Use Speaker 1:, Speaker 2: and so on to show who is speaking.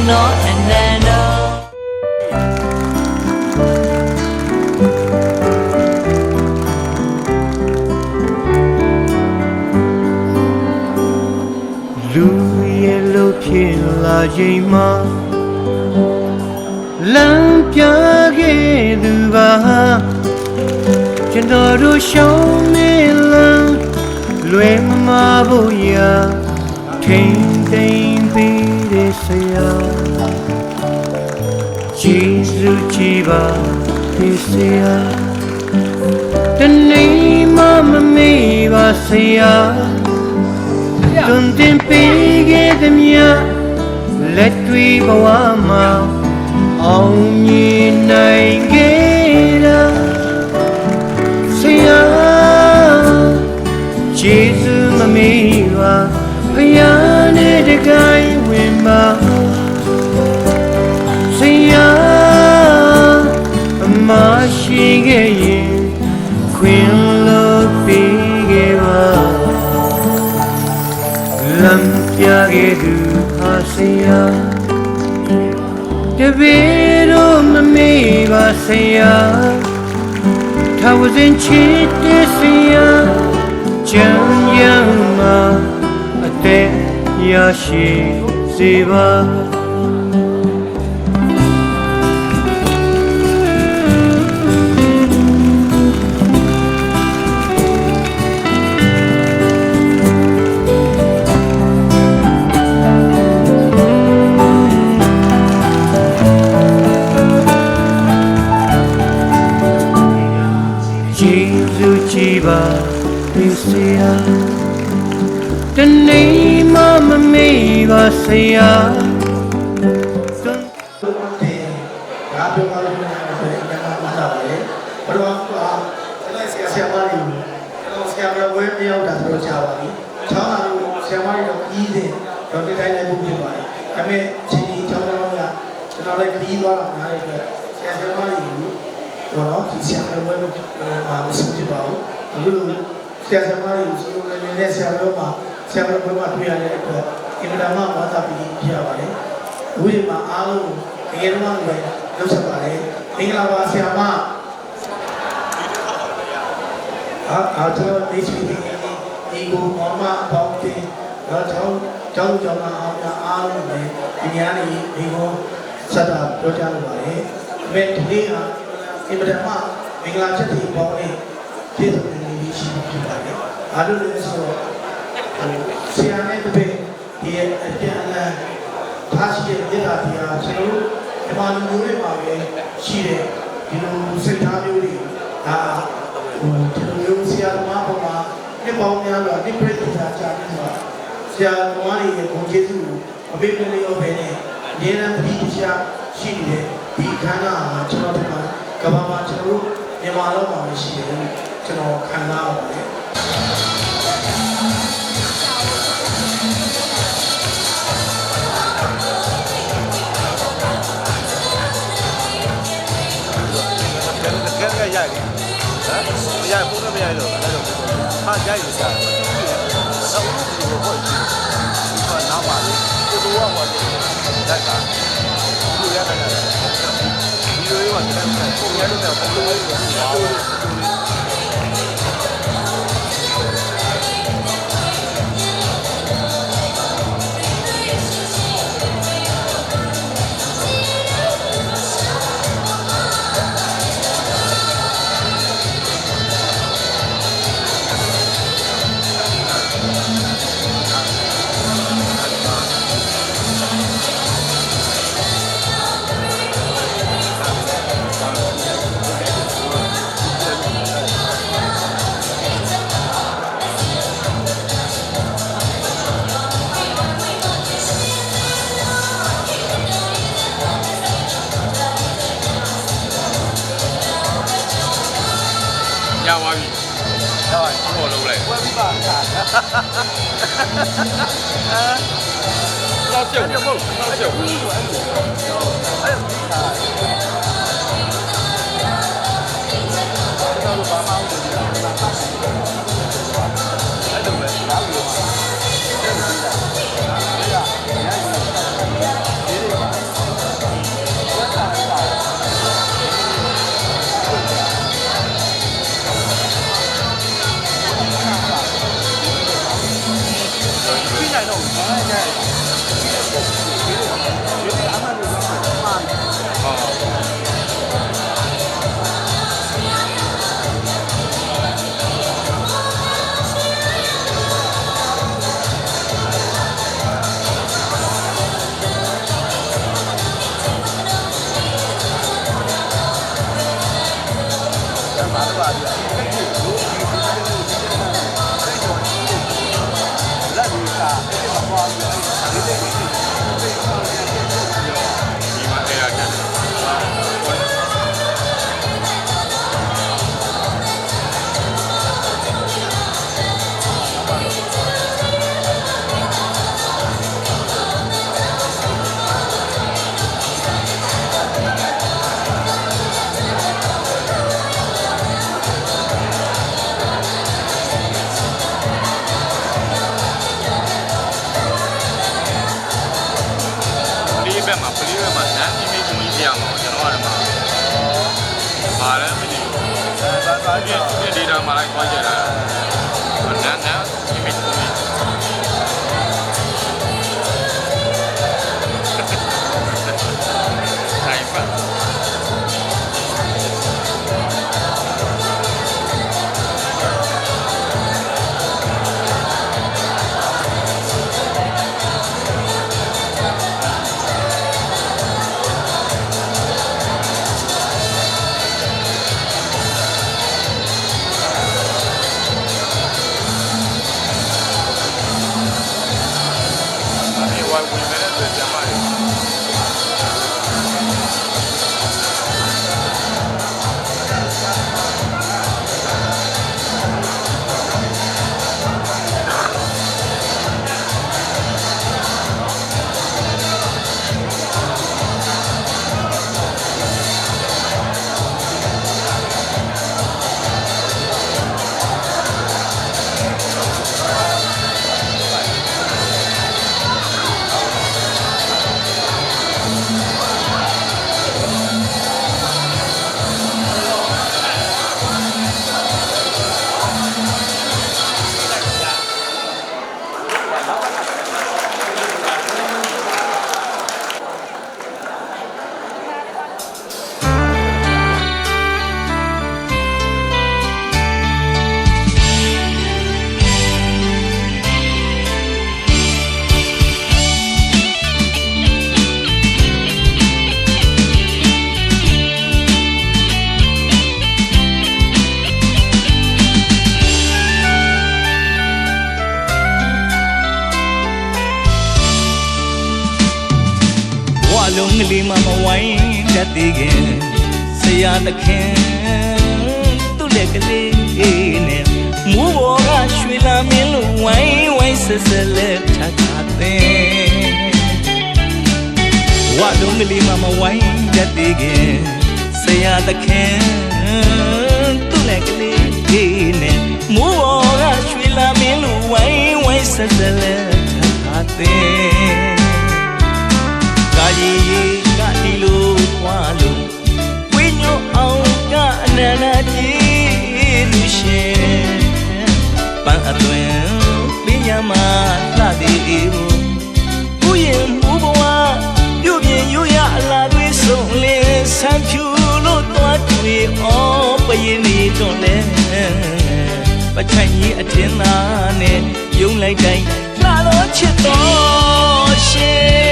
Speaker 1: no and then no
Speaker 2: လူရဲ့လို့ဖြစ်လာချိန်မှာလမ်းပြခဲ့သူပါကျွန်တော်တို့ရှောင်းနေလမ်းလွယ်မမဖို့ရာထိန်သိမ်းပြီးတဲ့ဆရာကျေးဇူးကြီးပါဒီဆရာတနေ့မှမမေ့ပါဆရာတွင်တင်ပေးခဲ့သည်များလက်တွေ့ဘဝမှာအောင်မြင်နိုင်ခဲ့တာဆရာကျေးဇူးမမေ့ပါဖယားနဲ့တကိုင်းဝင်ပါဆရာအမရှိခဲ့ရင်ခွင်လို့ပေးခဲ့ပါလမ်းပြခဲ့သူဟာဆရာတပည့်တော်မမေ့ပါဆရာထာဝစဉ်ချစ်တဲ့ဆရာချမ်းရမှာအသက်ရရှိစေပါကျေးဇူးကြီးပါဒီဆရာတနေ့မှမမေ့ပါဆရာ
Speaker 3: ဒါပြောပါလို့ဆိုရင်ကျွန်တော်မှတ်တာပဲဘယ်တော့ဆရာမလေးဆရာမဝဲမရောက်တာဆိုတော့ကြာပါပြီချောင်းလာလို့ဆရာမလေးတော့ကြီးတယ်တော့ဒီတိုင်းလည်းပုတ်ဖြစ်ပါတယ်ဒါပေမဲ့ချင်းကြီးချောင်းတော်ကကျွန်တော်လည်းကြီးသွားတာနားရတဲ့ဆရာမလေးတော့ဒီဆရာမဝဲလို့မဆုံးဖြစ်ပါဘူးအခုလိုဆရာမလေးဆိုလို့လည်းဆရာတော်မှာဆရာတော်ဘက်မှာတွေ့ရတဲ့အတွက်အင်မတန်မှဝါသပြီးပြရပါတယ်။ဝိမာအားလုံးတကယ်တော့လည်းလုပ်ဆက်ပါတယ်။မင်္ဂလာပါဆရာမ။အားကျွန်တော်ဒီစီဒီကိုမမပေါင်းတင်တော့ကျောင်းမအားလုံးလည်းဒီညနေဒီကိုဆက်တာပြောကြလို့ပါတယ်။ဒါပေမဲ့ဒီနေ့ကအင်မတန်မှမင်္ဂလာချက်တွေပေါင်းနေပြည့်စုံနေပြီရှိဖြစ်ပါတယ်။အားလုံးလည်းဆိုတော့ဆရာနဲ့တပည့်ဒီအပြန်အလှန်ထားရှိတဲ့မြေတာတရားကျွန်တော်တို့ဒီမှာလူမျိုးတွေမှာပဲရှိတဲ့ဒီလိုစိတ်ထားမျိုးတွေဒါကျွန်တော်တို့ဆရာသမားပေါ်မှာနှစ်ပေါင်းများစွာနှစ်ပြည့်စုံတာကြာနေပါဆရာသမားတွေရဲ့ဂုဏ်ကျေးဇူးကိုအပေးမလျော့ပဲနဲ့အမြဲတမ်းတတိယရှိနေတဲ့ဒီခန္ဓာမှာကျွန်တော်တို့ကဘာမှကျွန်တော်တို့မြန်မာလောကမှာရှိတယ်ကျွန်တော်ခံစားရပါတယ်
Speaker 4: ရိုက်တယ်ဟမ်မရိုက်ဘူးလည်းမရိုက်တော့အဲ့လိုဟာရိုက်ရစားတယ်တော့ဒီလိုပေါ့ဒီကနောက်ပါလေကိုတို့ကဟောတယ်ရိုက်တာဒီလိုရတယ်ဒီလိုရောတယ်ပုံရလို့တော့ပုံလို့ရပါပြီ။ဟုတ်ပါဘူး။လုံးလိုက်။ဝယ်ပြီးပါ။လောက်ကျုပ်မဟုတ်။လောက်ကျုပ်။အဲ့ဒါဘာမှမဟုတ်ဘူး။အဲ့ဒါပဲ။နောက်ပြီးတော့အဲ့ဒါက ဘက်မှာပလီဘက်မှာနန်းအီမေးဂျ်ကြီးပြရမှာကျွန်တော်ကလည်းပါလဲမသိဘူးဒီဒေတာမှာလိုက်သွားကြတာနန်းအီမေးဂျ်ကြီးထိုင်ပါဝိုင်းဝင်နေတဲ့အတွက်ကျမတွေ
Speaker 1: လုံးကလေးမမဝိုင်းတတ်သေးခင်ဆရာသခင်သူ့လက်ကလေးနဲ့မူးဘော်ကရွှေလာမင်းလိုဝိုင်းဝိုင်းဆက်ဆက်လက်ထပ်ထားတဲ့ဝါလုံးကလေးမမဝိုင်းတတ်သေးခင်ဆရာသခင်သူ့လက်ကလေးနဲ့မူးဘော်ကရွှေလာမင်းလိုဝိုင်းဝိုင်းဆက်ဆက်လက်ထပ်ထားတဲ့ကာကြီးကဒီလိုွားလို့ဝိညောအောင်ကအနန္တကြီးလူရှင်ပန်းအသွင်ပညာမှာလှသည်ဘူးဥယျာဉ်မူဘဝပြုပြင်ယူရအလားတွေဆုံးလင်းဆန်းဖြူလို့သွားတွေ့အော်ပရင်နေတော့လဲပချိုင်ကြီးအထင်သားနဲ့ယုံလိုက်တိုင်းလှတော့ချစ်တော်ရှင်